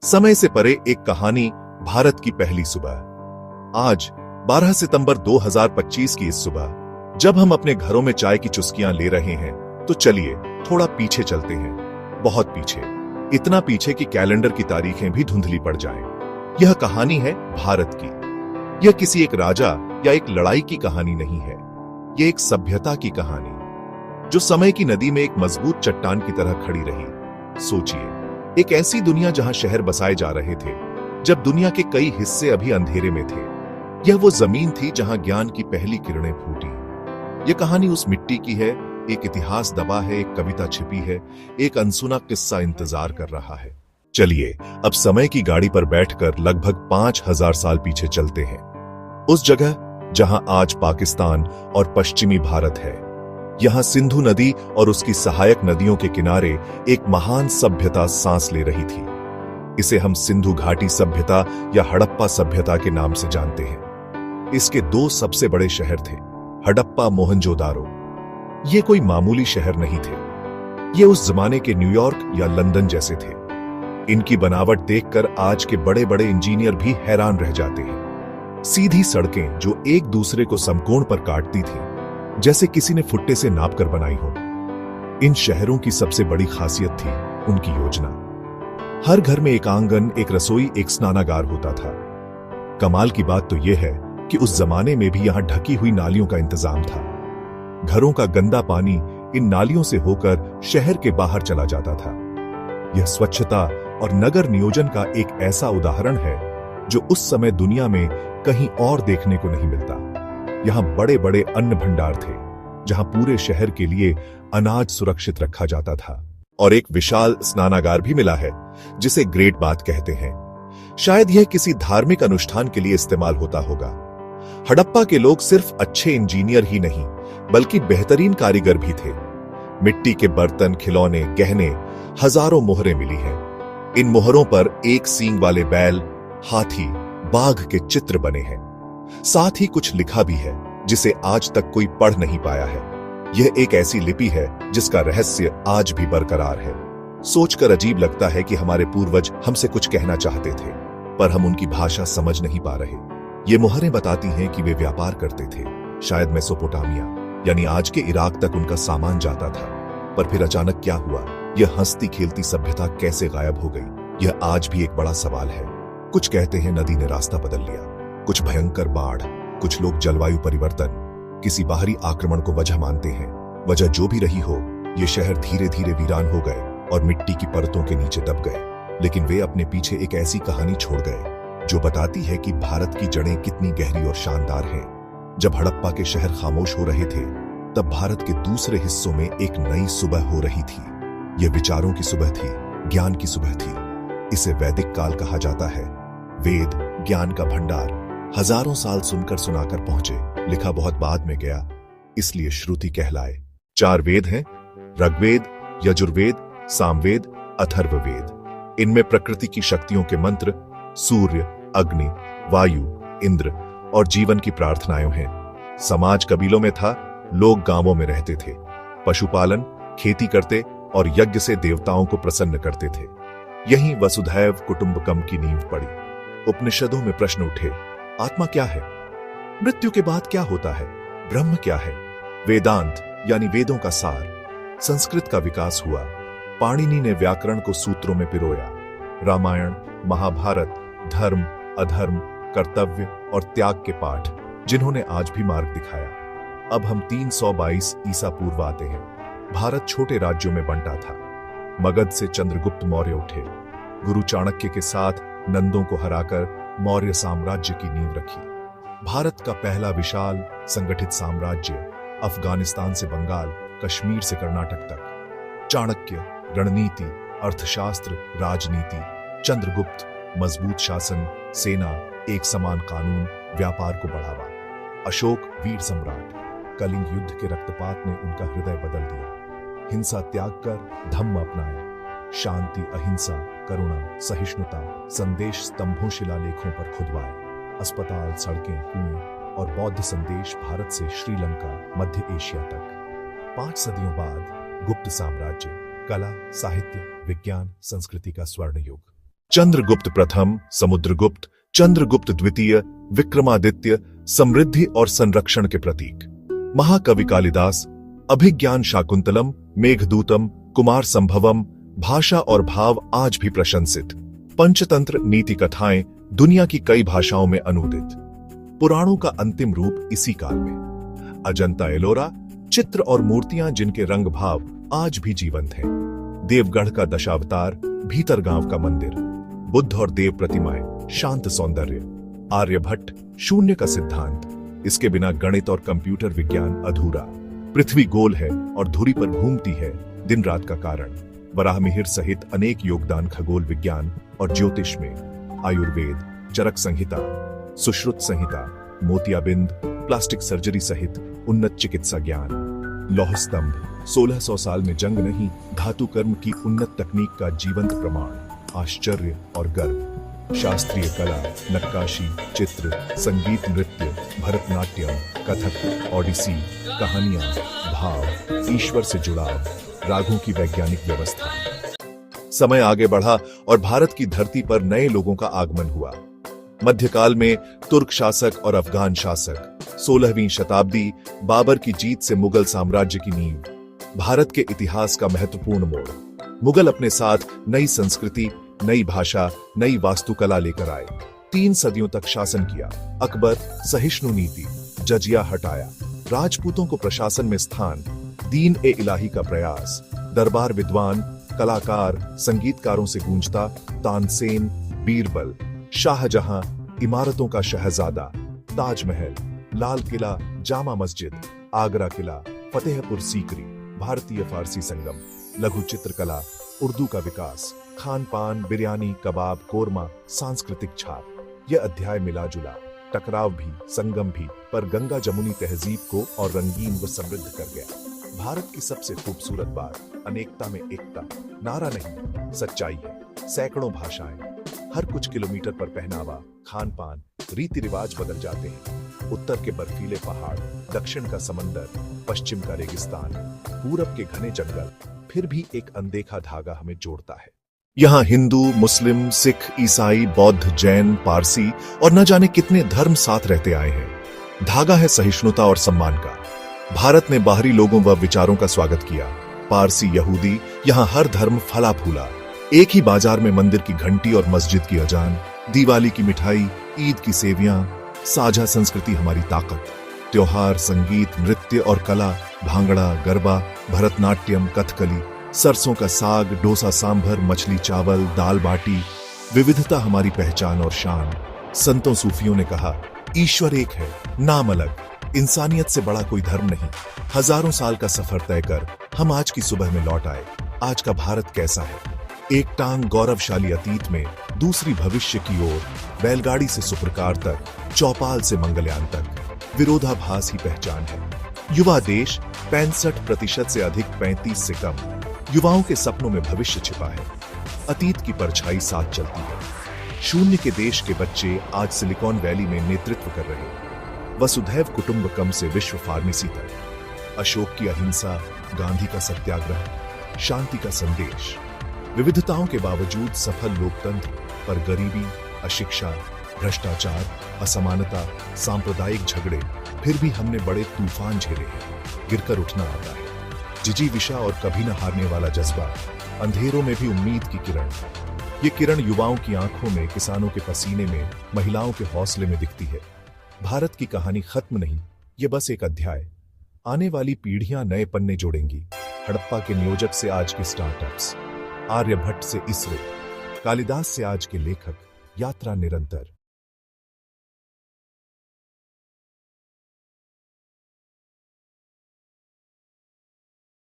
समय से परे एक कहानी, भारत की पहली सुबह। आज 12 सितंबर 2025 की इस सुबह जब हम अपने घरों में चाय की चुस्कियां ले रहे हैं, तो चलिए थोड़ा पीछे चलते हैं, बहुत पीछे, इतना पीछे कि कैलेंडर की तारीखें भी धुंधली पड़ जाएं। यह कहानी है भारत की। यह किसी एक राजा या एक लड़ाई की कहानी नहीं है, यह एक सभ्यता की कहानी जो समय की नदी में एक मजबूत चट्टान की तरह खड़ी रही। सोचिए, एक ऐसी दुनिया जहां शहर बसाए जा रहे थे जब दुनिया के कई हिस्से अभी अंधेरे में थे। यह वो जमीन थी जहां ज्ञान की पहली किरणें फूटी। यह कहानी उस मिट्टी की है, एक इतिहास दबा है, एक कविता छिपी है, एक अनसुना किस्सा इंतजार कर रहा है। चलिए अब समय की गाड़ी पर बैठकर लगभग 5000 साल पीछे चलते हैं, उस जगह जहां आज पाकिस्तान और पश्चिमी भारत है। यहां सिंधु नदी और उसकी सहायक नदियों के किनारे एक महान सभ्यता सांस ले रही थी। इसे हम सिंधु घाटी सभ्यता या हड़प्पा सभ्यता के नाम से जानते हैं। इसके दो सबसे बड़े शहर थे, हड़प्पा, मोहनजोदारो। ये कोई मामूली शहर नहीं थे, ये उस जमाने के न्यूयॉर्क या लंदन जैसे थे। इनकी बनावट देखकर आज के बड़े बड़े इंजीनियर भी हैरान रह जाते हैं। सीधी सड़कें जो एक दूसरे को समकोण पर काटती थी, जैसे किसी ने फुट्टे से नापकर बनाई हो। इन शहरों की सबसे बड़ी खासियत थी उनकी योजना। हर घर में एक आंगन, एक रसोई, एक स्नानागार होता था। कमाल की बात तो यह है कि उस जमाने में भी यहां ढकी हुई नालियों का इंतजाम था। घरों का गंदा पानी इन नालियों से होकर शहर के बाहर चला जाता था। यह स्वच्छता और नगर नियोजन का एक ऐसा उदाहरण है जो उस समय दुनिया में कहीं और देखने को नहीं मिलता। यहां बड़े बड़े अन्न भंडार थे, जहां पूरे शहर के लिए अनाज सुरक्षित रखा जाता था। और एक विशाल स्नानागार भी मिला है, जिसे ग्रेट बाथ कहते हैं। शायद यह किसी धार्मिक अनुष्ठान के लिए इस्तेमाल होता होगा। हड़प्पा के लोग सिर्फ अच्छे इंजीनियर ही नहीं, बल्कि बेहतरीन कारीगर भी थे। मिट्टी के बर्तन, खिलौने, गहने, हजारों मोहरें मिली हैं। इन मोहरों पर एक सींग वाले बैल, हाथी, बाघ के चित्र बने हैं। साथ ही कुछ लिखा भी है जिसे आज तक कोई पढ़ नहीं पाया है। यह एक ऐसी लिपि है जिसका रहस्य आज भी बरकरार है। सोचकर अजीब लगता है कि हमारे पूर्वज हमसे कुछ कहना चाहते थे, पर हम उनकी भाषा समझ नहीं पा रहे। ये मोहरें बताती हैं कि वे व्यापार करते थे, शायद मेसोपोटामिया यानी आज के इराक तक उनका सामान जाता था। पर फिर अचानक क्या हुआ? यह हंसती खेलती सभ्यता कैसे गायब हो गई? यह आज भी एक बड़ा सवाल है। कुछ कहते हैं नदी ने रास्ता बदल लिया, कुछ भयंकर बाढ़, कुछ लोग जलवायु परिवर्तन, किसी बाहरी आक्रमण को वजह मानते हैं। वजह जो भी रही हो, ये शहर धीरे धीरे वीरान हो गए और मिट्टी की परतों के नीचे दब गए। लेकिन वे अपने पीछे एक ऐसी कहानी छोड़ गए जो बताती है कि भारत की जड़ें कितनी गहरी और शानदार हैं। जब हड़प्पा के शहर खामोश हो रहे थे, तब भारत के दूसरे हिस्सों में एक नई सुबह हो रही थी। यह विचारों की सुबह थी, ज्ञान की सुबह थी। इसे वैदिक काल कहा जाता है। वेद, ज्ञान का भंडार, हजारों साल सुनकर सुनाकर पहुंचे, लिखा बहुत बाद में गया, इसलिए श्रुति कहलाए। 4 वेद हैं, ऋग्वेद, यजुर्वेद, सामवेद, अथर्ववेद। इनमें प्रकृति की शक्तियों के मंत्र, सूर्य, अग्नि, वायु, इंद्र और जीवन की प्रार्थनाएं हैं। समाज कबीलों में था, लोग गांवों में रहते थे, पशुपालन, खेती करते और यज्ञ से देवताओं को प्रसन्न करते थे। यहीं वसुधैव कुटुंबकम की नींव पड़ी। उपनिषदों में प्रश्न उठे, आत्मा क्या है? मृत्यु के बाद क्या होता है? ब्रह्म क्या है? वेदांत यानी वेदों का सार, संस्कृत का विकास हुआ। पाणिनि ने व्याकरण को सूत्रों में पिरोया। रामायण, महाभारत, धर्म, अधर्म, कर्तव्य और त्याग के पाठ, जिन्होंने आज भी मार्ग दिखाया। अब हम 322 ईसा पूर्व आते हैं। भारत छोटे राज्यों में बंटा था। मगध से चंद्रगुप्त मौर्य उठे। गुरु चाणक्य के साथ नंदों को हराकर मौर्य साम्राज्य की नींव रखी। भारत का पहला विशाल संगठित साम्राज्य, अफगानिस्तान से बंगाल, कश्मीर से कर्नाटक तक। चाणक्य, रणनीति, अर्थशास्त्र, राजनीति। चंद्रगुप्त, मजबूत शासन, सेना, एक समान कानून, व्यापार को बढ़ावा। अशोक, वीर सम्राट। कलिंग युद्ध के रक्तपात ने उनका हृदय बदल दिया। हिंसा त्याग कर धम्म अपनाया। शांति, अहिंसा, करुणा, सहिष्णुता संदेश स्तंभों, शिलालेखों पर खुदवाए। अस्पताल, सड़कें, कुएं और बौद्ध संदेश भारत से श्रीलंका, मध्य एशिया तक। 5 सदियों बाद गुप्त साम्राज्य, कला, साहित्य, विज्ञान, संस्कृति का स्वर्ण युग। चंद्रगुप्त प्रथम, समुद्रगुप्त, चंद्रगुप्त द्वितीय, विक्रमादित्य, समृद्धि और संरक्षण के प्रतीक। महाकवि कालिदास, अभिज्ञान शाकुंतलम, मेघदूतम, कुमार संभवम, भाषा और भाव आज भी प्रशंसित। पंचतंत्र नीति कथाएं दुनिया की कई भाषाओं में अनुदित। पुराणों का अंतिम रूप इसी काल में। अजंता एलोरा, चित्र और मूर्तियां जिनके रंग भाव आज भी जीवंत हैं। देवगढ़ का दशावतार, भीतरगांव का मंदिर, बुद्ध और देव प्रतिमाएं, शांत सौंदर्य। आर्यभट्ट, शून्य का सिद्धांत, इसके बिना गणित और कंप्यूटर विज्ञान अधूरा। पृथ्वी गोल है और धुरी पर घूमती है, दिन रात का कारण। वराहमिहिर सहित अनेक योगदान खगोल विज्ञान और ज्योतिष में। आयुर्वेद, चरक संहिता, सुश्रुत संहिता, मोतियाबिंद, प्लास्टिक सर्जरी सहित उन्नत चिकित्सा ज्ञान। लौह स्तंभ, 1600 साल में जंग नहीं, धातु कर्म की उन्नत तकनीक का जीवंत प्रमाण। आश्चर्य और गर्व। शास्त्रीय कला, नक्काशी, चित्र, संगीत, नृत्य, भरतनाट्यम, कथक, ओडिसी, कहानियां, भाव, ईश्वर से जुड़ाव, रागों की वैज्ञानिक व्यवस्था। समय आगे बढ़ा और भारत की धरती पर नए लोगों का आगमन हुआ। मध्यकाल में तुर्क शासक और अफगान शासक। 16वीं शताब्दी, बाबर की जीत से मुगल साम्राज्य की नींव। भारत के इतिहास का महत्वपूर्ण मोड़। मुगल अपने साथ नई संस्कृति, नई भाषा, नई वास्तुकला लेकर आए। 3 सदियों तक शासन किया। अकबर, सहिष्णु नीति, जजिया हटाया। राजपूतों को प्रशासन में स्थान, दीन ए इलाही का प्रयास। दरबार विद्वान, कलाकार, संगीतकारों से गूंजता। तानसेन, बीरबल, शाहजहां, इमारतों का शहजादा। ताजमहल, लाल किला, जामा मस्जिद, आगरा किला, फतेहपुर सीकरी, भारतीय फारसी संगम। लघु चित्रकला, उर्दू का विकास, खान पान, बिरयानी, कबाब, कोरमा, सांस्कृतिक छाप। यह अध्याय मिला जुला, टकराव भी, संगम भी, पर गंगा जमुनी तहजीब को और रंगीन व समृद्ध कर गया। भारत की सबसे खूबसूरत बात, अनेकता में एकता। नारा नहीं, सच्चाई है। सैकड़ों भाषाएं, हर कुछ किलोमीटर पर पहनावा, खान पान, रीति रिवाज बदल जाते हैं। उत्तर के बर्फीले पहाड़, दक्षिण का समंदर, पश्चिम का रेगिस्तान, पूरब के घने जंगल, फिर भी एक अनदेखा धागा हमें जोड़ता है। यहाँ हिंदू, मुस्लिम, सिख, ईसाई, बौद्ध, जैन, पारसी और न जाने कितने धर्म साथ रहते आए हैं। धागा है सहिष्णुता और सम्मान का। भारत ने बाहरी लोगों व विचारों का स्वागत किया। पारसी, यहूदी, यहाँ हर धर्म फला फूला। एक ही बाजार में मंदिर की घंटी और मस्जिद की अजान, दिवाली की मिठाई, ईद की सेवियां। साझा संस्कृति हमारी ताकत। त्योहार, संगीत, नृत्य और कला, भांगड़ा, गरबा, भरतनाट्यम, कथकली, सरसों का साग, डोसा सांभर, मछली चावल, दाल बाटी। विविधता हमारी पहचान और शान। संतों सूफियों ने कहा, ईश्वर एक है, नाम अलग। इंसानियत से बड़ा कोई धर्म नहीं। हजारों साल का सफर तय कर हम आज की सुबह में लौट आए। आज का भारत कैसा है? एक टांग गौरवशाली अतीत में, दूसरी भविष्य की ओर। बैलगाड़ी से सुपरकार तक, चौपाल से मंगलयान तक, विरोधाभास ही पहचान है। युवा देश, 65% से अधिक, 35 से कम। युवाओं के सपनों में भविष्य छिपा है। अतीत की परछाई साथ चलती है। शून्य के देश के बच्चे आज सिलिकॉन वैली में नेतृत्व कर रहे हैं। वसुधैव कुटुंबकम से विश्व फार्मेसी तक। अशोक की अहिंसा, गांधी का सत्याग्रह, शांति का संदेश। विविधताओं के बावजूद सफल लोकतंत्र, पर गरीबी, अशिक्षा, भ्रष्टाचार, असमानता, सांप्रदायिक झगड़े, फिर भी हमने बड़े तूफान झेले हैं। गिरकर उठना आता है। जिजीविषा और कभी न हारने वाला जज्बा। अंधेरों में भी उम्मीद की किरण। ये किरण युवाओं की आंखों में, किसानों के पसीने में, महिलाओं के हौसले में दिखती है। भारत की कहानी खत्म नहीं, ये बस एक अध्याय। आने वाली पीढ़ियां नए पन्ने जोड़ेंगी। हड़प्पा के नियोजक से आज के स्टार्टअप्स, आर्यभट्ट से इसरो, कालिदास से आज के लेखक। यात्रा निरंतर।